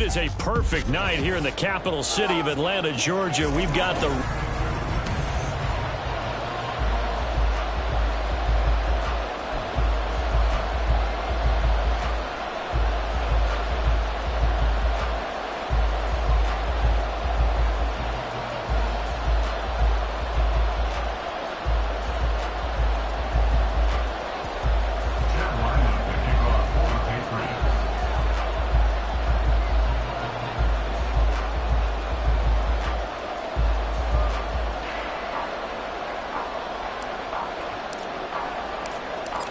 It is a perfect night here in the capital city of Atlanta, Georgia. We've got the...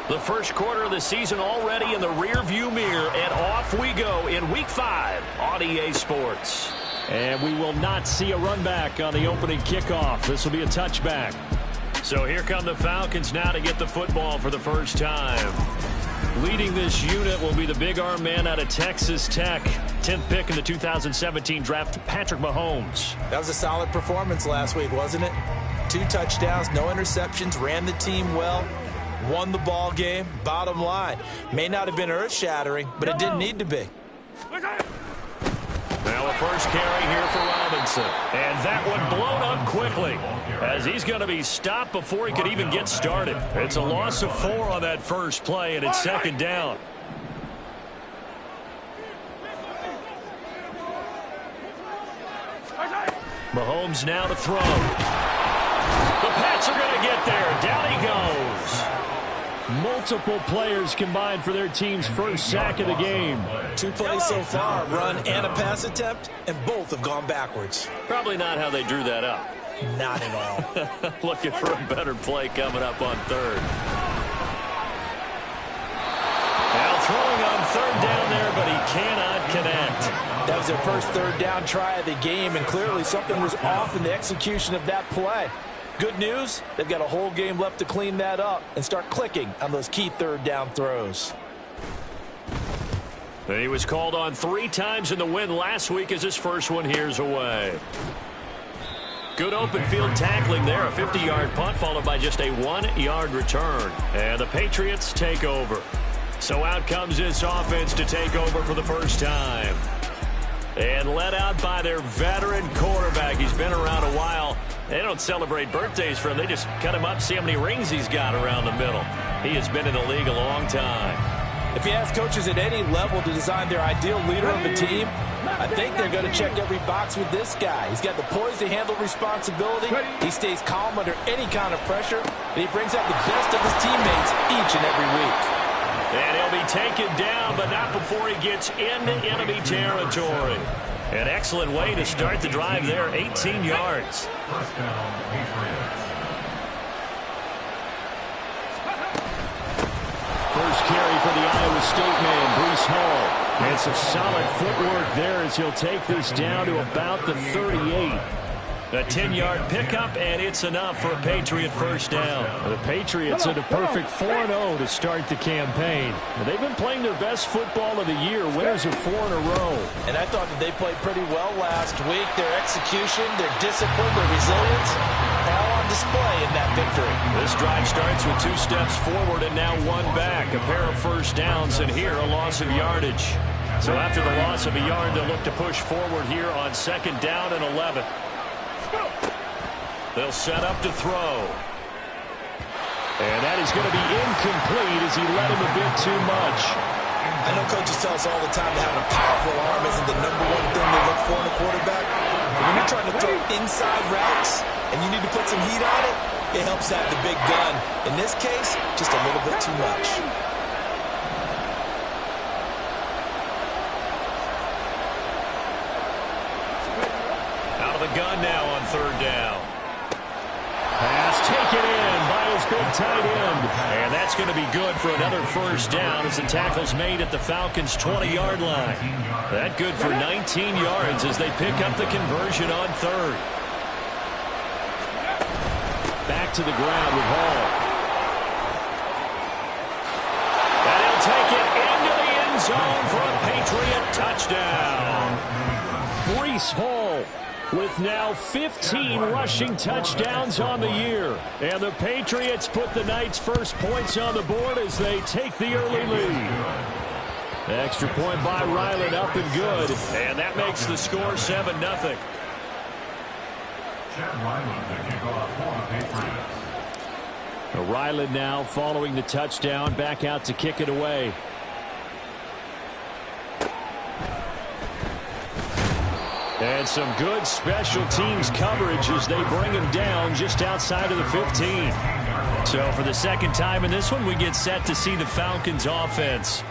The first quarter of the season already in the rearview mirror, and off we go in Week 5 on EA Sports. And we will not see a run back on the opening kickoff. This will be a touchback. So here come the Falcons now to get the football for the first time. Leading this unit will be the big arm man out of Texas Tech. 10th pick in the 2017 draft, Patrick Mahomes. That was a solid performance last week, wasn't it? 2 touchdowns, no interceptions, ran the team well. Won the ball game. Bottom line, may not have been earth-shattering, but it didn't need to be. Now a first carry here for Robinson. And that one blown up quickly as he's going to be stopped before he could even get started. It's a loss of 4 on that first play, and it's second down. Mahomes now to throw. The Pats are going to get there. Down he goes. Multiple players combined for their team's first sack of the game. 2 plays so far, run and a pass attempt, and both have gone backwards. Probably not how they drew that up. Not at all. Looking for a better play coming up on third. Now throwing on third down there, but he cannot connect. That was their first third down try of the game, and clearly something was off in the execution of that play. Good news, they've got a whole game left to clean that up and start clicking on those key third down throws. He was called on 3 times in the win last week as his first one here's away. Good open field tackling there. A 50-yard punt followed by just a 1-yard return. And the Patriots take over. So out comes this offense to take over for the first time. And led out by their veteran quarterback. He's been around a while. They don't celebrate birthdays for him. They just cut him up, see how many rings he's got around the middle. He has been in the league a long time. If you ask coaches at any level to design their ideal leader of a team, I think they're going to check every box with this guy. He's got the poise to handle responsibility. He stays calm under any kind of pressure, and he brings out the best of his teammates each and every week. And he'll be taken down, but not before he gets into enemy territory. An excellent way to start the drive there, 18 yards. First down, Patriots. First carry for the Iowa State man, Breece Hall. And some solid footwork there as he'll take this down to about the 38. A 10-yard pickup, and it's enough for a Patriot first down. The Patriots had a perfect 4-0 to start the campaign. They've been playing their best football of the year, winners of 4 in a row. And I thought that they played pretty well last week. Their execution, their discipline, their resilience, all on display in that victory. This drive starts with 2 steps forward and now 1 back. A pair of first downs, and here a loss of yardage. So after the loss of a yard, they'll look to push forward here on 2nd down and 11. They'll set up to throw. And that is going to be incomplete as he led him a bit too much. I know coaches tell us all the time that having a powerful arm isn't the #1 thing they look for in a quarterback. But when you're trying to throw inside routes and you need to put some heat on it, it helps have the big gun. In this case, just a little bit too much. Out of the gun now on 3rd down. Pass taken in by his big tight end. And that's going to be good for another first down as the tackle's made at the Falcons' 20-yard line. That good for 19 yards as they pick up the conversion on 3rd. Back to the ground with Hall. And he'll take it into the end zone for a Patriot touchdown. Breece Hall with now 15 rushing touchdowns on the year. And the Patriots put the night's first points on the board as they take the early lead. Extra point by Ryland, up and good. And that makes the score 7-0. Ryland now following the touchdown, back out to kick it away. And some good special teams coverage as they bring him down just outside of the 15. So for the second time in this one, we get set to see the Falcons offense.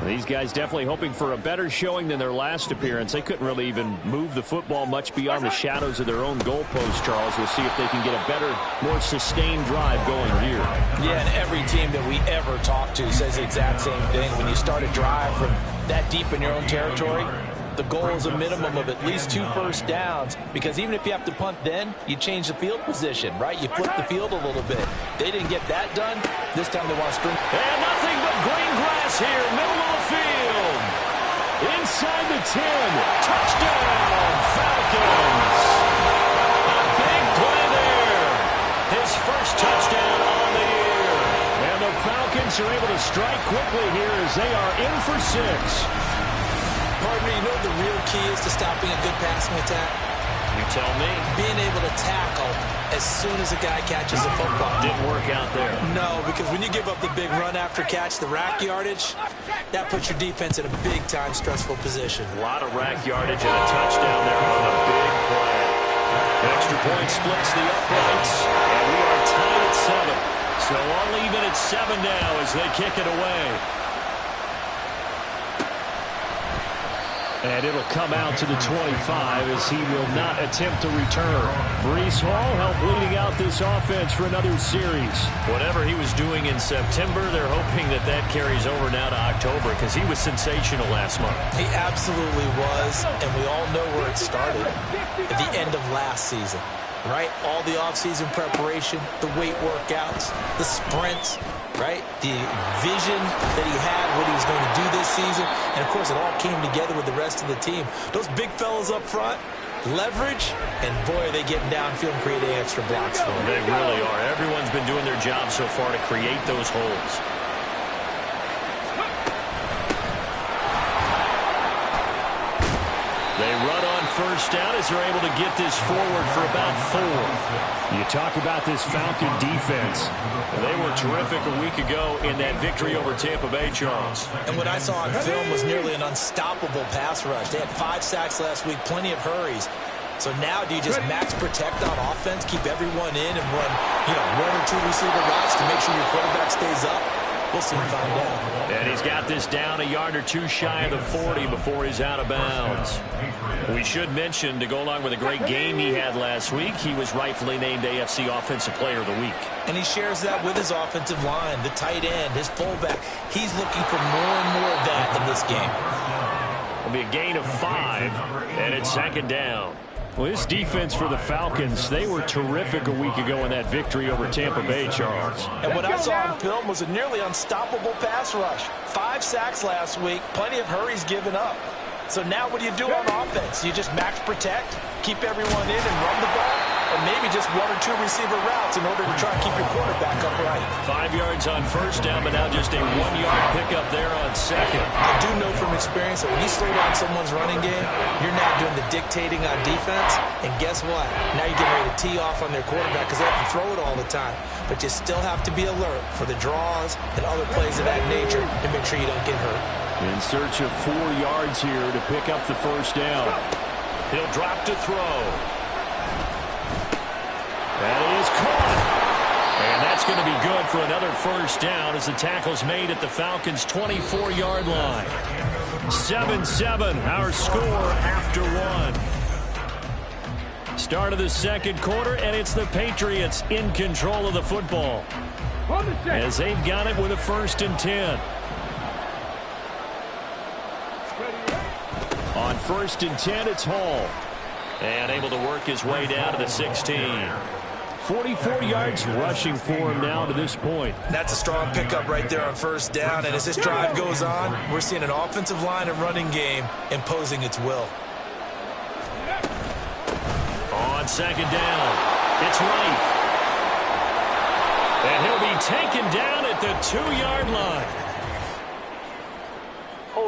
These guys definitely hoping for a better showing than their last appearance. They couldn't really even move the football much beyond the shadows of their own goalpost, Charles. We'll see if they can get a better, more sustained drive going here. Yeah, and every team that we ever talk to says the exact same thing. When you start a drive from that deep in your own territory, the goal is a minimum of at least 2 first downs, because even if you have to punt then, you change the field position, right? You flip the field a little bit. They didn't get that done. This time they want to string. And nothing but green grass here, middle of the field. Inside the 10. Touchdown, Falcons. A big play there. His first touchdown on the year. And the Falcons are able to strike quickly here as they are in for 6. Partner, you know what the real key is to stopping a good passing attack? You tell me. Being able to tackle as soon as a guy catches the football. Didn't work out there. No, because when you give up the big run after catch, the rack yardage, that puts your defense in a big-time stressful position. A lot of rack yardage and a touchdown there on a big play. Extra point splits the uprights, and we are tied at 7. So all even at 7 now as they kick it away. And it'll come out to the 25 as he will not attempt to return. Breece Hall helped leading out this offense for another series. Whatever he was doing in September, they're hoping that that carries over now to October, because he was sensational last month. He absolutely was, and we all know where it started at the end of last season, right? All the offseason preparation, the weight workouts, the sprints, right? The vision that he had, what he was going to do this season. And, of course, it all came together with the rest of the team. Those big fellas up front, leverage, and, boy, are they getting downfield and creating extra blocks for them. They really are. Everyone's been doing their job so far to create those holes. They run on first down as they're able to get this forward for about 4. You talk about this Falcon defense. They were terrific a week ago in that victory over Tampa Bay, Charles. And what I saw on film was nearly an unstoppable pass rush. They had 5 sacks last week, plenty of hurries. So now do you just max protect on offense, keep everyone in, and run, 1 or 2 receiver routes to make sure your quarterback stays up? We'll soon find out. And he's got this down a yard or 2 shy of the 40 before he's out of bounds. We should mention, to go along with a great game he had last week, he was rightfully named AFC Offensive Player of the Week. And he shares that with his offensive line, the tight end, his fullback. He's looking for more and more of that in this game. It'll be a gain of 5, and it's 2nd down. Well, this defense for the Falcons, they were terrific a week ago in that victory over Tampa Bay, Charles. And what I saw on film was a nearly unstoppable pass rush. 5 sacks last week, plenty of hurries given up. So now what do you do on offense? You just max protect, keep everyone in and run the ball? Or maybe just 1 or 2 receiver routes in order to try and keep your quarterback upright. 5 yards on first down, but now just a 1-yard pickup there on 2nd. I do know from experience that when you slow down someone's running game, you're now doing the dictating on defense. And guess what? Now you're getting ready to tee off on their quarterback because they have to throw it all the time. But you still have to be alert for the draws and other plays of that nature to make sure you don't get hurt. In search of 4 yards here to pick up the first down. He'll drop to throw. That is caught. And that's going to be good for another first down as the tackle's made at the Falcons' 24-yard line. 7-7, our score after 1. Start of the second quarter, and it's the Patriots in control of the football as they've got it with a 1st and 10. On 1st and 10, it's Hall. And able to work his way down to the 16. 44 yards rushing for him now to this point. That's a strong pickup right there on first down. And as this drive goes on, we're seeing an offensive line and running game imposing its will. On 2nd down, it's Wright. And he'll be taken down at the 2-yard line.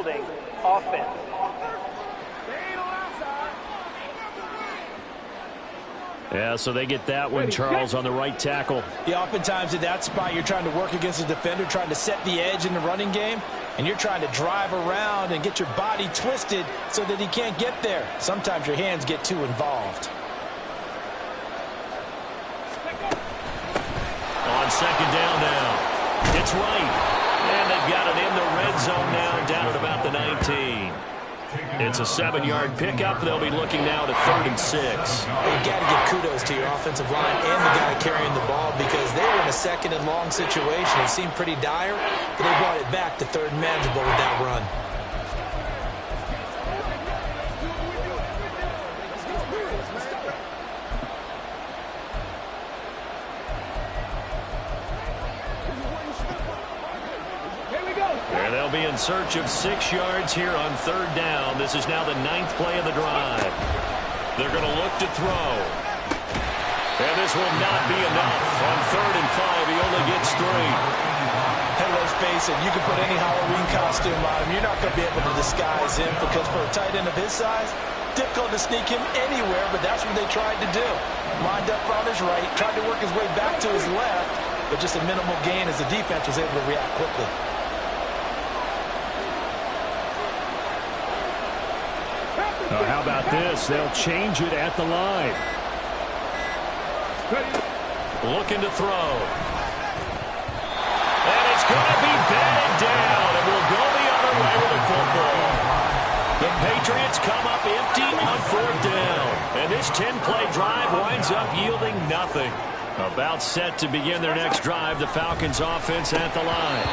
holding offense. Yeah, so they get that one, Charles, on the right tackle. Yeah, oftentimes in that spot, you're trying to work against a defender, trying to set the edge in the running game, and you're trying to drive around and get your body twisted so that he can't get there. Sometimes your hands get too involved. On second down now. It's right. And they've got it in the red zone now, down at about the 19. It's a 7-yard pickup. They'll be looking now to 3rd and 6. You got to give kudos to your offensive line and the guy carrying the ball because they were in a 2nd and long situation. It seemed pretty dire, but they brought it back to 3rd and manageable with that run. And they'll be in search of 6 yards here on 3rd down. This is now the 9th play of the drive. They're going to look to throw. And this will not be enough. On 3rd and 5, he only gets 3. Hey, let's face it, you can put any Halloween costume on him. You're not going to be able to disguise him because for a tight end of his size, difficult to sneak him anywhere, but that's what they tried to do. Lined up on his right, tried to work his way back to his left, but just a minimal gain as the defense was able to react quickly. Oh, how about this? They'll change it at the line. Looking to throw. And it's going to be batted down, and we'll go the other way with the football. The Patriots come up empty on 4th down. And this 10-play drive winds up yielding nothing. About set to begin their next drive, the Falcons offense at the line.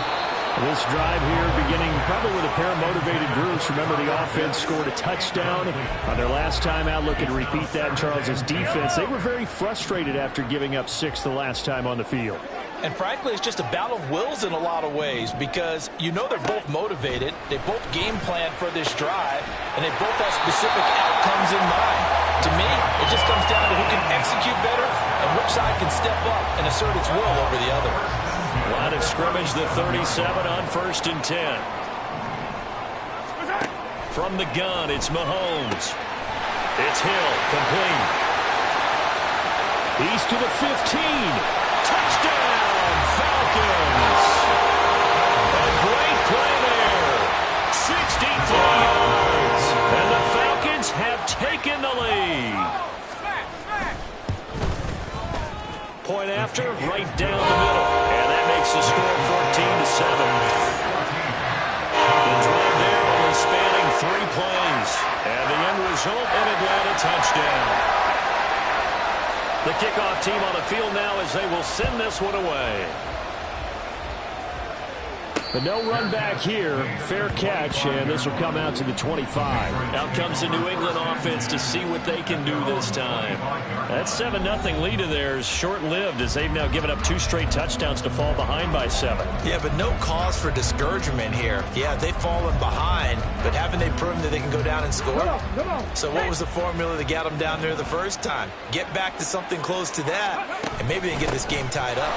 This drive here beginning probably with a pair of motivated groups. Remember, the offense scored a touchdown on their last time out. Looking to repeat that in Charles's defense. They were very frustrated after giving up 6 the last time on the field. And frankly, it's just a battle of wills in a lot of ways because you know they're both motivated. They both game plan for this drive, and they both have specific outcomes in mind. To me, it just comes down to who can execute better and which side can step up and assert its will over the other. Line of scrimmage, the 37 on 1st and 10. From the gun, it's Mahomes. It's Hill, complete. He's to the 15. Touchdown, Falcons. A great play there. 63 yards. And the Falcons have taken the lead. Point after, right down the middle. And that makes the score 14-7. The drive there only spanning 3 plays. And the end result, an Atlanta touchdown. The kickoff team on the field now as they will send this one away. But no run back here. Fair catch, and this will come out to the 25. Out comes the New England offense to see what they can do this time. That 7-0 lead of theirs short-lived as they've now given up 2 straight touchdowns to fall behind by 7. Yeah, but no cause for discouragement here. Yeah, they've fallen behind, but haven't they proven that they can go down and score? So what was the formula that got them down there the first time? Get back to something close to that, and maybe they can get this game tied up.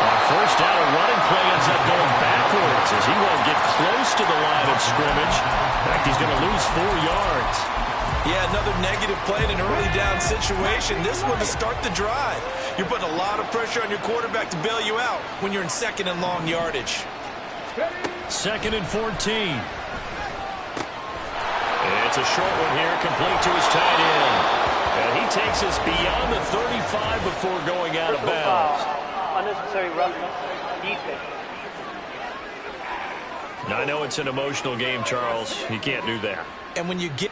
On 1st down, a running play ends up going backwards as he won't get close to the line of scrimmage. In fact, he's going to lose 4 yards. Yeah, another negative play in an early down situation. This one to start the drive. You're putting a lot of pressure on your quarterback to bail you out when you're in 2nd and long yardage. 2nd and 14. It's a short one here, complete to his tight end. And he takes us beyond the 35 before going out of bounds. Unnecessary roughness, defense. Now, I know it's an emotional game, Charles. You can't do that. And when you get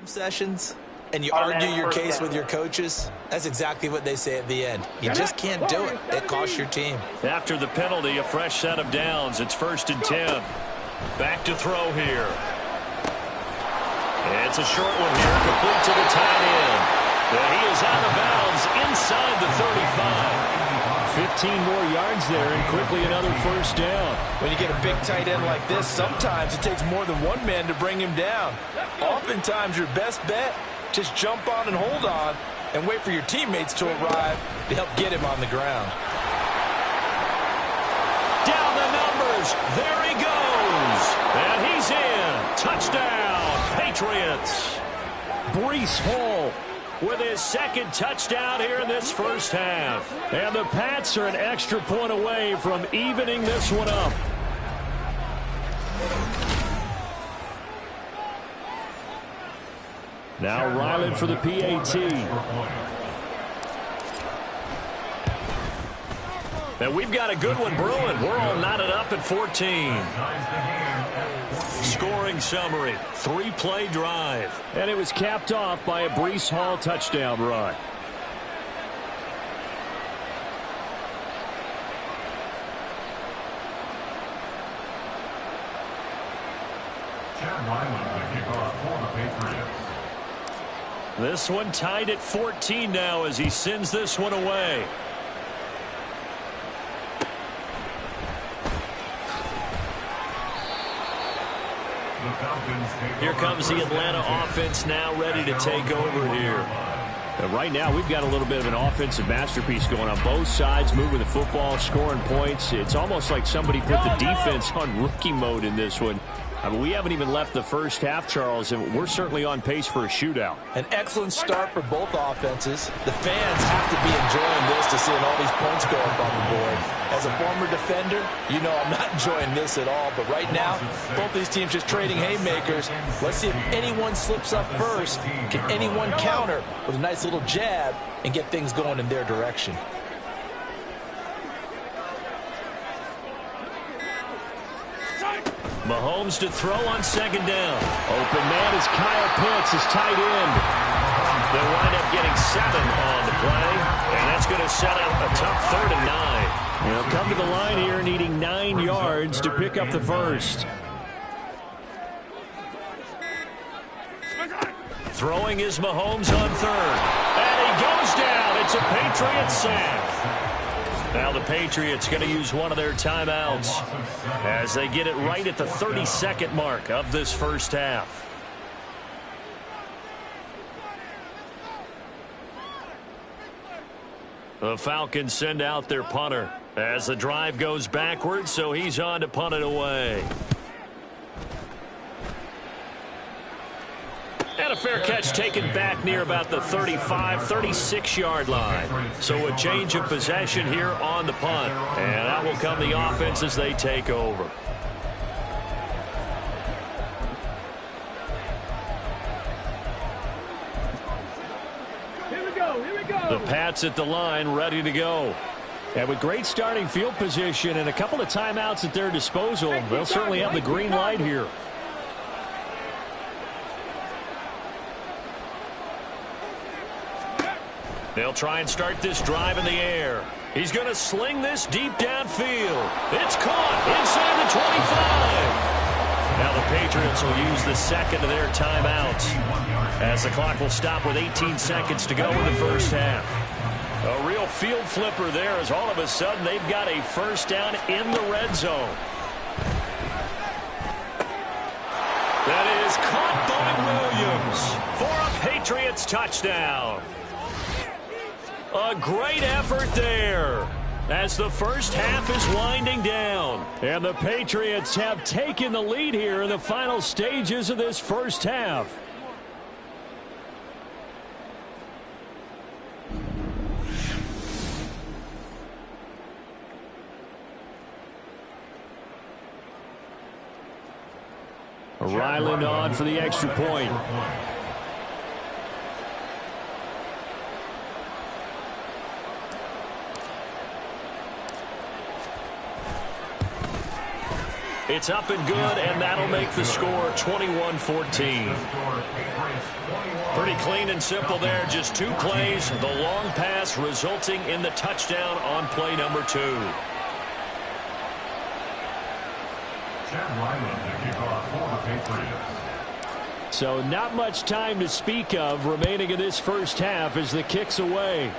sessions and you argue your case with your coaches, that's exactly what they say at the end. You just can't do it. It costs your team. After the penalty, a fresh set of downs. It's 1st and 10. Back to throw here. It's a short one here, complete to the tight end. And he is out of bounds inside the 35. 15 more yards there, and quickly another first down. When you get a big tight end like this, sometimes it takes more than one man to bring him down. Oftentimes, your best bet, just jump on and hold on and wait for your teammates to arrive to help get him on the ground. Down the numbers. There he goes. And he's in. Touchdown, Patriots. Breece Hall with his second touchdown here in this first half. And the Pats are an extra point away from evening this one up. Now Ryland for the PAT. And we've got a good one brewing. We're all knotted up at 14. Scoring summary, 3-play drive. And it was capped off by a Breece Hall touchdown run. This one tied at 14 now as he sends this one away. Here comes the Atlanta offense now ready to take over here. And right now we've got a little bit of an offensive masterpiece going on both sides, moving the football, scoring points. It's almost like somebody put the defense on rookie mode in this one. I mean, we haven't even left the first half, Charles, and we're certainly on pace for a shootout. An excellent start for both offenses. The fans have to be enjoying this to seeing all these points go up on the board. As a former defender, you know I'm not enjoying this at all. But right now, both these teams just trading haymakers. Let's see if anyone slips up first. Can anyone counter with a nice little jab and get things going in their direction? Mahomes to throw on second down. Open man is Kyle Pitts, his tight end. They'll wind up getting 7 on the play, and that's going to set up a tough 3rd and 9. They'll come to the line here needing 9 yards to pick up the first. Throwing is Mahomes on 3rd. And he goes down. It's a Patriot sack. Now the Patriots going to use one of their timeouts as they get it right at the 32nd mark of this first half. The Falcons send out their punter as the drive goes backwards, so he's on to punt it away. And a fair catch taken back near about the 35, 36-yard line. So a change of possession here on the punt. And out will come the offense as they take over. The Pats at the line, ready to go. And with great starting field position and a couple of timeouts at their disposal, they'll certainly have the green light here. They'll try and start this drive in the air. He's going to sling this deep downfield. It's caught inside the 25. Now the Patriots will use the second of their timeouts as the clock will stop with 18 seconds to go in the first half. A real field flipper there as all of a sudden they've got a first down in the red zone. That is caught by Williams for a Patriots touchdown. A great effort there as the first half is winding down. And the Patriots have taken the lead here in the final stages of this first half. Ryland on for the extra point. It's up and good, and that'll make the score 21-14. Pretty clean and simple there. Just 2 plays. The long pass resulting in the touchdown on play number 2. So not much time to speak of remaining in this first half as the kick's away.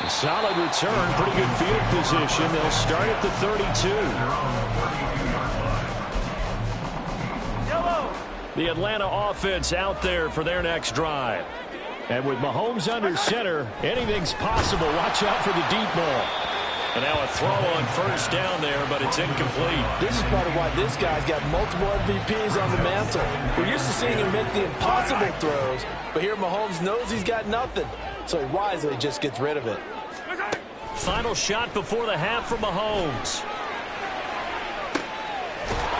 A solid return, pretty good field position. They'll start at the 32. The Atlanta offense out there for their next drive. And with Mahomes under center, anything's possible. Watch out for the deep ball. And now a throw on first down there, but it's incomplete. This is part of why this guy's got multiple MVPs on the mantle. We're used to seeing him make the impossible throws, but here Mahomes knows he's got nothing, so he wisely just gets rid of it. Final shot before the half for Mahomes.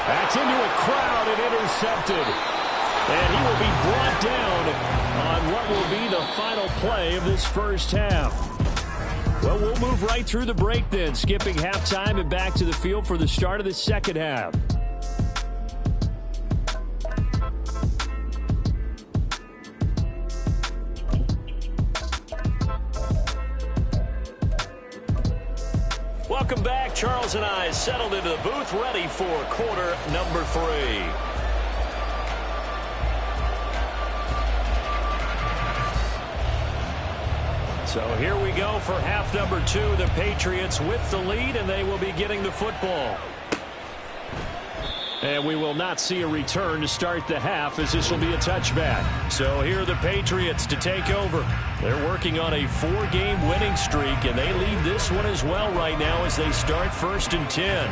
That's into a crowd and intercepted. And he will be brought down on what will be the final play of this first half. Well, we'll move right through the break then, skipping halftime and back to the field for the start of the second half. Welcome back. Charles and I settled into the booth, ready for quarter number 3. So here we go for half number 2. The Patriots with the lead, and they will be getting the football. And we will not see a return to start the half, as this will be a touchback. So here are the Patriots to take over. They're working on a 4-game winning streak, and they lead this one as well right now as they start 1st and 10.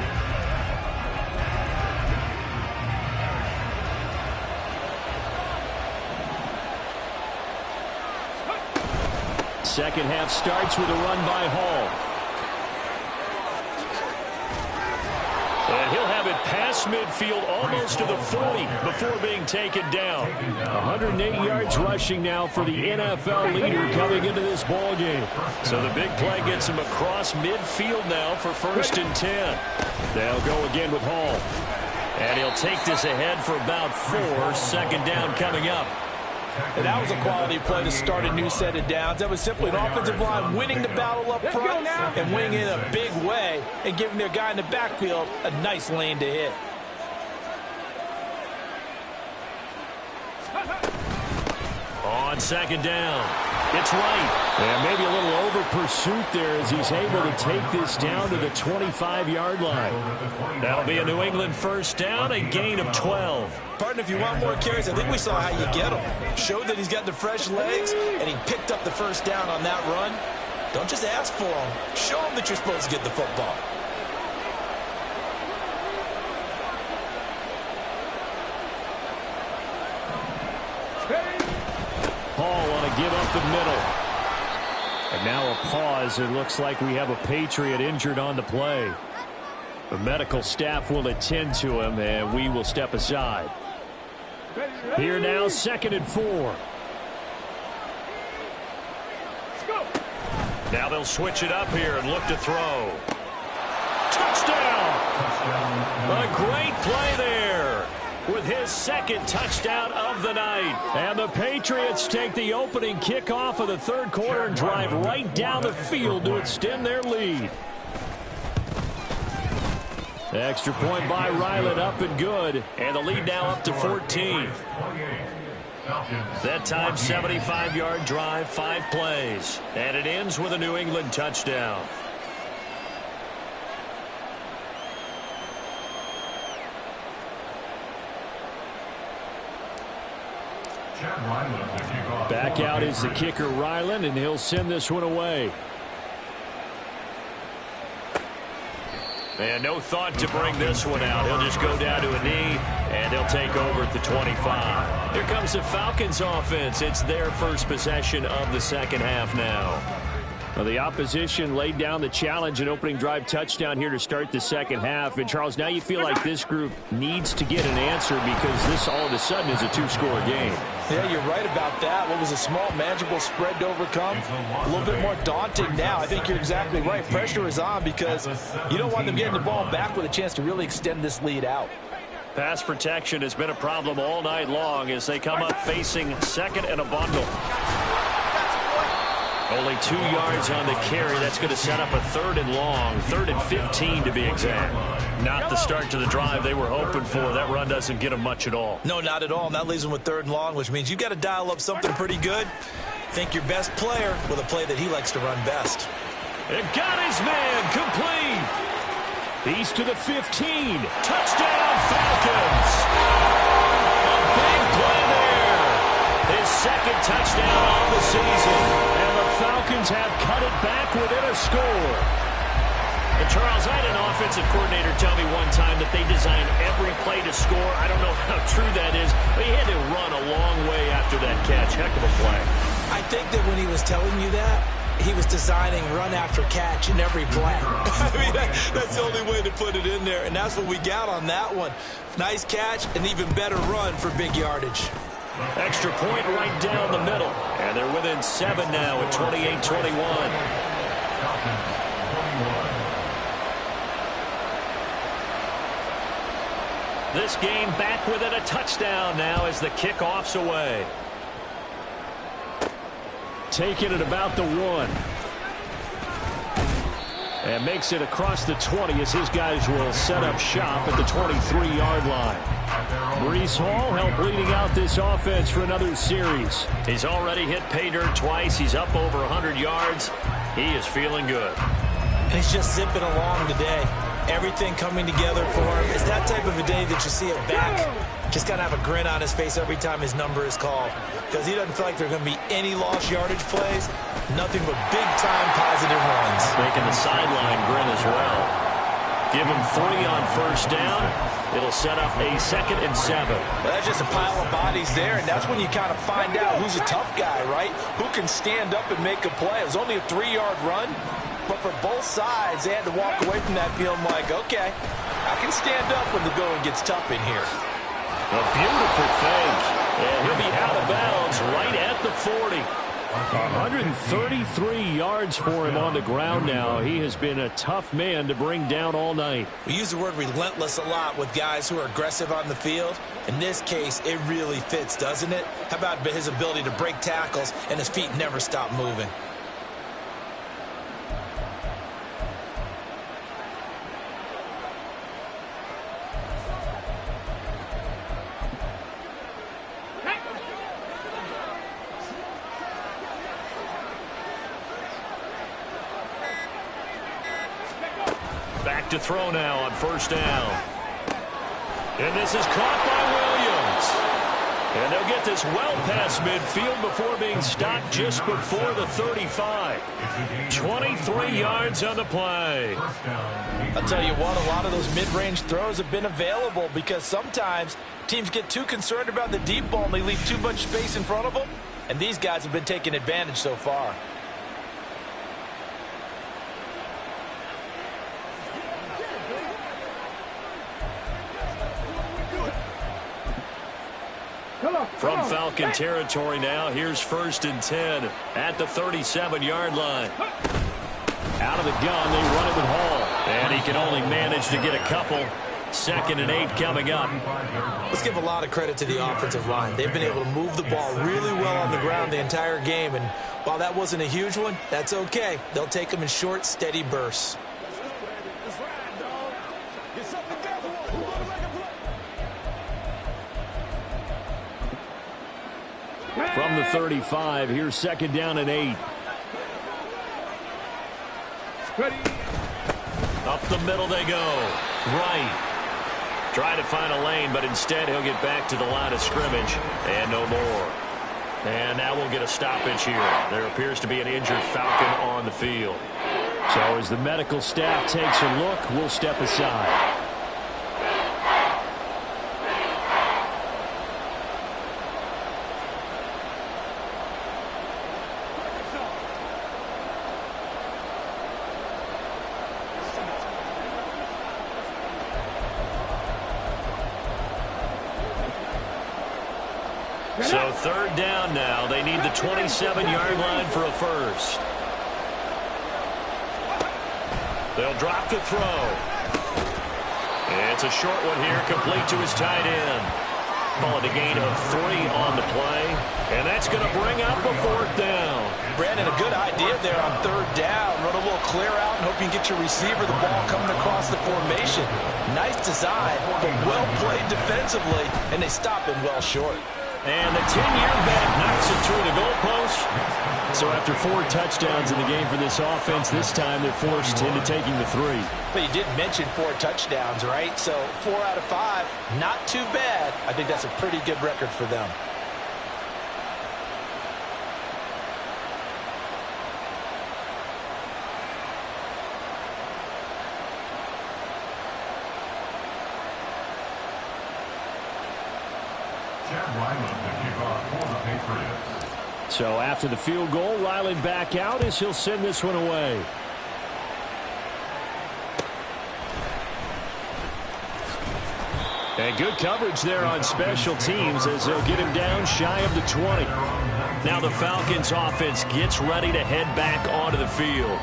Second half starts with a run by Hall. And he'll have it past midfield almost to the 40 before being taken down. 108 yards rushing now for the NFL leader coming into this ball game. So the big play gets him across midfield now for 1st and 10. They'll go again with Hall. And he'll take this ahead for about 4. 2nd down coming up. And that was a quality play to start a new set of downs. That was simply an offensive line winning the battle up front and winning in a big way and giving their guy in the backfield a nice lane to hit. On 2nd down. It's right. And maybe a little over pursuit there as he's able to take this down to the 25-yard line. That'll be a New England 1st down, a gain of 12. Partner, if you want more carries, I think we saw how you get him. Showed that he's got the fresh legs, and he picked up the 1st down on that run. Don't just ask for him. Show him that you're supposed to get the football. Hall on a give up the middle. And now a pause. It looks like we have a Patriot injured on the play. The medical staff will attend to him, and we will step aside. Here now, 2nd and 4. Now they'll switch it up here and look to throw. Touchdown! A great play there with his 2nd touchdown of the night. And the Patriots take the opening kickoff of the 3rd quarter and drive right down the field to extend their lead. Extra point by Ryland, up and good. And the lead now up to 14. That time 75-yard drive, 5 plays. And it ends with a New England touchdown. Back out is the kicker, Ryland, and he'll send this one away. And no thought to bring this one out. He'll just go down to a knee, and they'll take over at the 25. Here comes the Falcons offense. It's their first possession of the second half now. Well, the opposition laid down the challenge, an opening drive touchdown here to start the second half. And, Charles, now you feel like this group needs to get an answer because this all of a sudden is a two-score game. Yeah, you're right about that. What was a small, manageable spread to overcome, a little bit more daunting now. I think you're exactly right. Pressure is on because you don't want them getting the ball back with a chance to really extend this lead out. Pass protection has been a problem all night long as they come up facing second and a bundle. Only 2 yards on the carry. That's going to set up a 3rd and long, 3rd and 15 to be exact. Not the start to the drive they were hoping for. That run doesn't get them much at all. No, not at all. And that leaves them with 3rd and long, which means you got to dial up something pretty good. Think your best player with a play that he likes to run best. It got his man complete. He's to the 15. Touchdown, Falcons. A big play there. His 2nd touchdown on the season. And the Falcons have cut it back within a score. And Charles, I had an offensive coordinator tell me one time that they design every play to score. I don't know how true that is, but he had to run a long way after that catch. Heck of a play. I think that when he was telling you that, he was designing run after catch in every play. I mean, that's the only way to put it in there, and that's what we got on that one. Nice catch, and even better run for big yardage. Extra point right down the middle. And they're within 7 now at 28-21. This game back within a touchdown now as the kickoff's away. Taking it about the 1. And makes it across the 20 as his guys will set up shop at the 23-yard line. Breece Hall helped leading out this offense for another series. He's already hit pay dirt twice. He's up over 100 yards. He is feeling good. And he's just zipping along today. Everything coming together for him. It's that type of a day that you see a back just kind of have a grin on his face every time his number is called. Because he doesn't feel like there are going to be any lost yardage plays. Nothing but big-time positive runs. Making the sideline grin as well. Give him 3 on 1st down. It'll set up a 2nd and 7. Well, that's just a pile of bodies there, and that's when you kind of find out who's a tough guy, right? Who can stand up and make a play. It was only a 3-yard run, but for both sides, they had to walk away from that feeling like, okay, I can stand up when the going gets tough in here. A beautiful fake. And he'll be out of bounds right at the 40. 133 yards for him on the ground now. He has been a tough man to bring down all night. We use the word relentless a lot with guys who are aggressive on the field. In this case, it really fits, doesn't it? How about his ability to break tackles and his feet never stop moving? Back to throw now on 1st down. And this is caught by Williams. And they'll get this well past midfield before being stopped just before the 35. 23 yards on the play. I'll tell you what, a lot of those mid-range throws have been available because sometimes teams get too concerned about the deep ball and they leave too much space in front of them. And these guys have been taking advantage so far. From Falcon territory now, here's 1st and 10 at the 37-yard line. Out of the gun, they run it with Hall. And he can only manage to get a couple. 2nd and 8 coming up. Let's give a lot of credit to the offensive line. They've been able to move the ball really well on the ground the entire game. And while that wasn't a huge one, that's okay. They'll take them in short, steady bursts. From the 35, here's 2nd down and 8. Up the middle they go. Right. Try to find a lane, but instead he'll get back to the line of scrimmage. And no more. And now we'll get a stoppage here. There appears to be an injured Falcon on the field. So as the medical staff takes a look, we'll step aside. So third down now. They need the 27-yard line for a first. They'll drop the throw. It's a short one here, complete to his tight end. Call it a gain of 3 on the play. And that's going to bring up a fourth down. Brandon, a good idea there on third down. Run a little clear out and hope you can get your receiver the ball coming across the formation. Nice design, but well played defensively, and they stop him well short. And the 10-year vet knocks it through the goalpost. So after 4 touchdowns in the game for this offense, this time they're forced into taking the 3. But you did mention 4 touchdowns, right? So 4 out of 5, not too bad. I think that's a pretty good record for them. So after the field goal, Ryland back out as he'll send this one away. And good coverage there on special teams as they'll get him down shy of the 20. Now the Falcons offense gets ready to head back onto the field.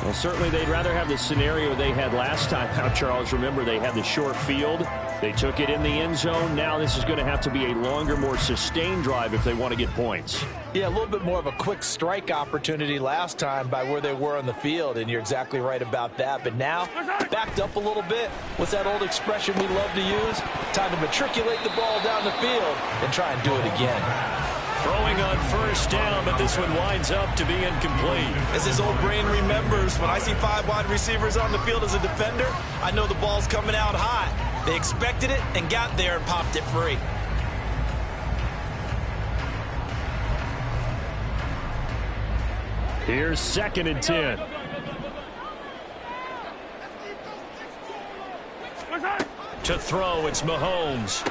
Well, certainly they'd rather have the scenario they had last time. Now, Charles, remember they had the short field. They took it in the end zone. Now this is going to have to be a longer, more sustained drive if they want to get points. Yeah, a little bit more of a quick strike opportunity last time by where they were on the field, and you're exactly right about that. But now, backed up a little bit. What's that old expression we love to use? Time to matriculate the ball down the field and try and do it again. Throwing on first down, but this one winds up to be incomplete. As his old brain remembers, when I see 5 wide receivers on the field as a defender, I know the ball's coming out high. They expected it and got there and popped it free. Here's 2nd and 10. To throw, it's Mahomes.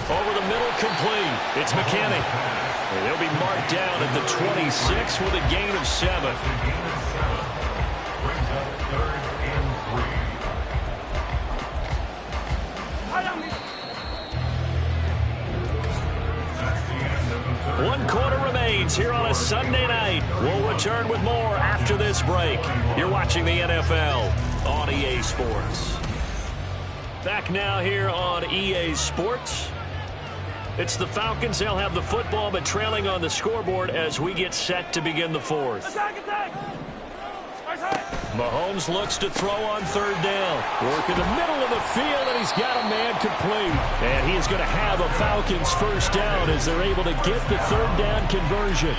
Over the middle, complete. It's McKinney. And he'll be marked down at the 26 with a gain of 7. One quarter remains here on a Sunday night. We'll return with more after this break. You're watching the NFL on EA Sports. Back now here on EA Sports. It's the Falcons. They'll have the football, but trailing on the scoreboard as we get set to begin the fourth. Mahomes looks to throw on third down. Work in the middle of the field, and he's got a man complete. And he is going to have a Falcons first down as they're able to get the third down conversion.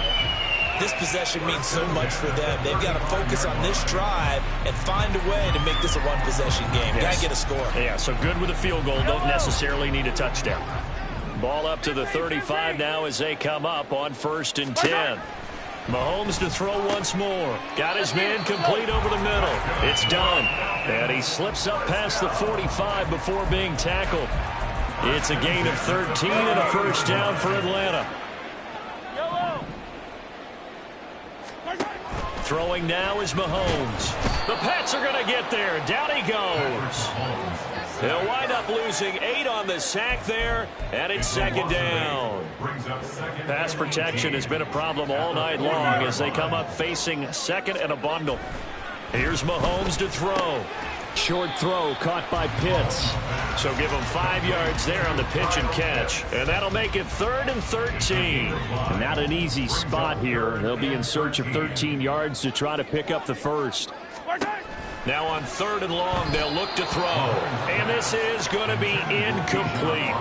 This possession means so much for them. They've got to focus on this drive and find a way to make this a one-possession game. Yes. Got to get a score. Yeah, so good with a field goal. Don't necessarily need a touchdown. Ball up to the 35 now as they come up on 1st and 10. Mahomes to throw once more. Got his man complete over the middle. It's done. And he slips up past the 45 before being tackled. It's a gain of 13 and a first down for Atlanta. Throwing now is Mahomes. The Pats are going to get there. Down he goes. They'll wind up losing 8 on the sack there, and it's 2nd down. Pass protection has been a problem all night long as they come up facing 2nd and a bundle. Here's Mahomes to throw. Short throw caught by Pitts. So give him 5 yards there on the pitch and catch, and that'll make it 3rd and 13. And not an easy spot here. They'll be in search of 13 yards to try to pick up the first. Now on 3rd and long, they'll look to throw. And this is going to be incomplete.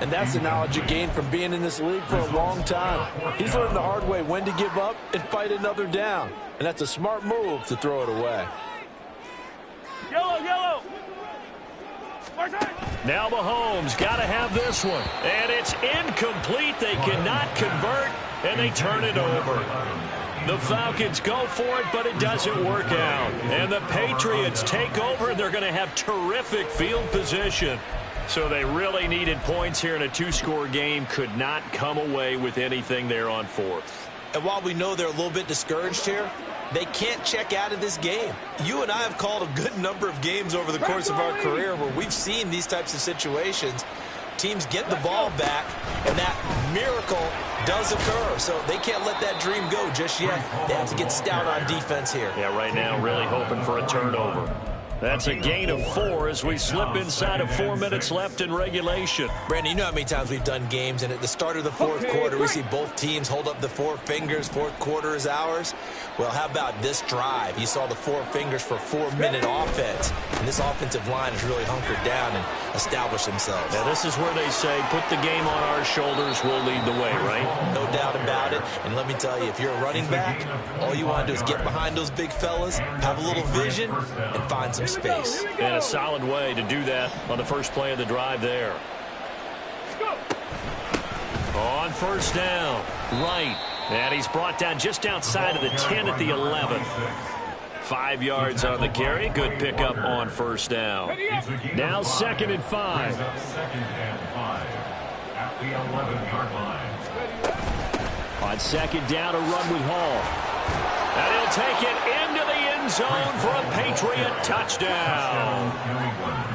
And that's the knowledge you gain from being in this league for a long time. He's learned the hard way when to give up and fight another down. And that's a smart move to throw it away. Yellow. Now Mahomes got to have this one. And it's incomplete. They cannot convert, and they turn it over. The Falcons go for it, but it doesn't work out. And the Patriots take over, and they're going to have terrific field position. So they really needed points here in a 2-score game. Could not come away with anything there on 4th. And while we know they're a little bit discouraged here, they can't check out of this game. You and I have called a good number of games over the course of our career where we've seen these types of situations. teams get the ball back, and that miracle does occur. So they can't let that dream go just yet. They have to get stout on defense here. Yeah, right now really hoping for a turnover. That's a gain of 4 as we slip inside of 4 minutes left in regulation. Brandon, you know how many times we've done games, and at the start of the fourth quarter, we see both teams hold up the 4 fingers, fourth quarter is ours. Well, how about this drive? You saw the 4 fingers for 4-minute offense, and this offensive line has really hunkered down and established themselves. Now, this is where they say, put the game on our shoulders, we'll lead the way, right? No doubt about it, and let me tell you, if you're a running back, all you want to do is get behind those big fellas, have a little vision, and find some space. And a solid way to do that on the first play of the drive there. On first down, right. And he's brought down just outside of the 10 at the 11. 5 yards on the carry. Good pickup on first down. Now 2nd and 5. Second and 5 at the 11-yard line. On 2nd down, a run with Hall. And he'll take it into the end zone for a Patriot touchdown.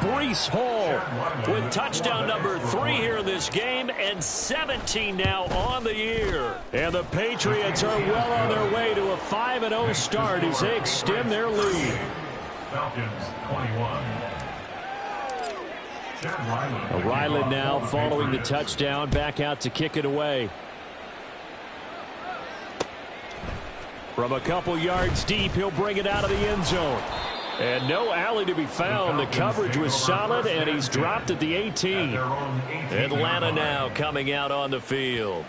Breece Hall With touchdown number 3 here in this game and 17 now on the year. And the Patriots are well on their way to a 5-0 start as they extend their lead. Falcons 21. Ryland now following the touchdown, back out to kick it away. From a couple yards deep, he'll bring it out of the end zone. And no alley to be found. The coverage was solid, and he's dropped at the 18. Atlanta now coming out on the field.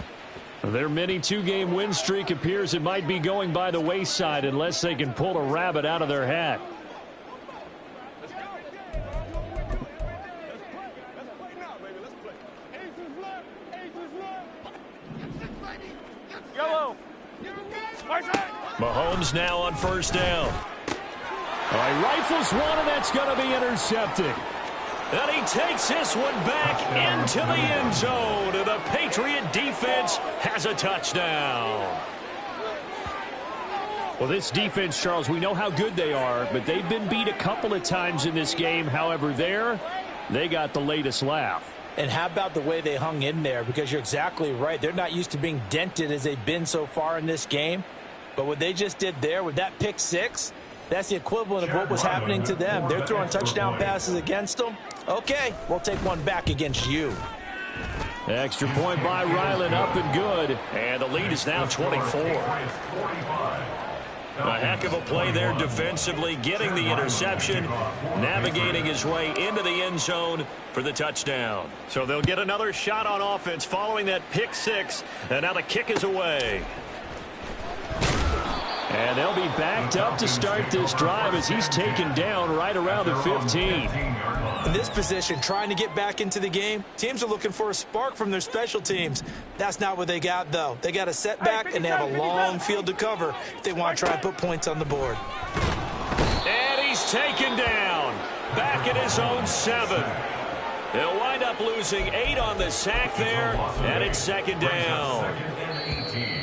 Their mini 2-game win streak appears it might be going by the wayside unless they can pull a rabbit out of their hat. Mahomes now on first down. All right, rifles one, and that's going to be intercepted. And he takes this one back into the end zone. And the Patriot defense has a touchdown. Well, this defense, Charles, we know how good they are, but they've been beat a couple of times in this game. However, they got the latest laugh. And how about the way they hung in there? Because you're exactly right. They're not used to being dented as they've been so far in this game. But what they just did there with that pick 6, that's the equivalent of what was happening to them. They're throwing touchdown passes against them. Okay, we'll take one back against you. Extra point by Ryland, up and good. And the lead is now 24. A heck of a play there defensively, getting the interception, navigating his way into the end zone for the touchdown. So they'll get another shot on offense following that pick 6, and now the kick is away. And they'll be backed up to start this drive as he's taken down right around the 15. In this position, trying to get back into the game, teams are looking for a spark from their special teams. That's not what they got, though. They got a setback, and they have a long field to cover if they want to try and put points on the board. And he's taken down. Back at his own 7. They'll wind up losing 8 on the sack there, and it's 2nd down.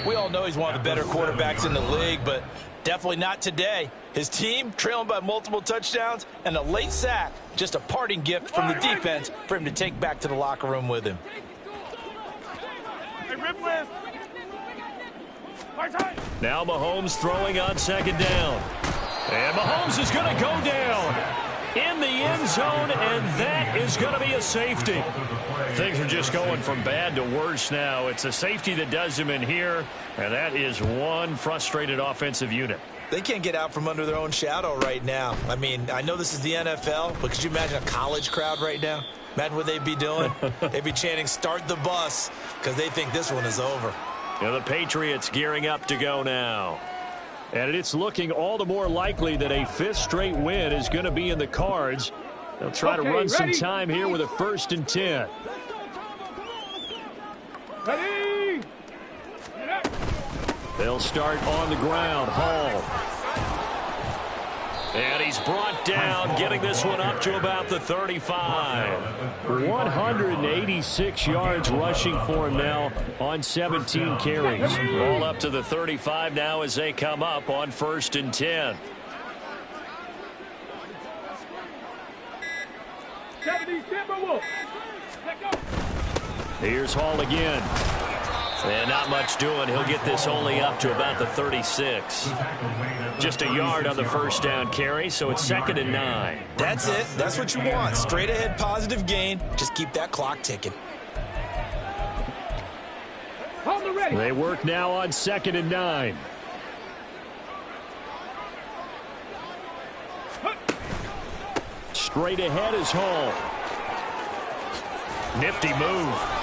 We all know he's one of the better quarterbacks in the league, but definitely not today. His team trailing by multiple touchdowns and a late sack, just a parting gift from the defense for him to take back to the locker room with him. Now Mahomes throwing on 2nd down. And Mahomes is going to go down in the end zone, and that is going to be a safety. Things are just going from bad to worse now. It's a safety that does him in here, and that is one frustrated offensive unit. They can't get out from under their own shadow right now. I mean, I know this is the NFL, but could you imagine a college crowd right now? Imagine what they'd be doing. They'd be chanting, "Start the bus," because they think this one is over. Now the Patriots gearing up to go now. And it's looking all the more likely that a 5th straight win is going to be in the cards. They'll try to run some time here with a 1st and 10. They'll start on the ground. Hall. And he's brought down, getting this one up to about the 35. 186 yards rushing for him now on 17 carries. Ball up to the 35 now as they come up on 1st and 10. Here's Hall again. And not much doing. He'll get this only up to about the 36. Just a yard on the first down carry, so it's 2nd and 9. That's it. That's what you want. Straight ahead positive gain. Just keep that clock ticking. They work now on 2nd and 9. Straight ahead is Hall. Nifty move.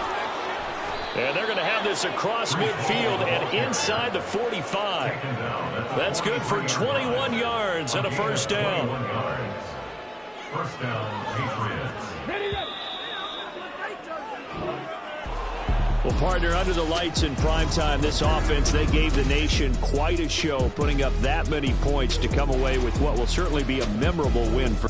And they're going to have this across midfield and inside the 45. That's good for 21 yards and a first down. First down, Patriots. Well, partner, under the lights in primetime, this offense, they gave the nation quite a show, putting up that many points to come away with what will certainly be a memorable win for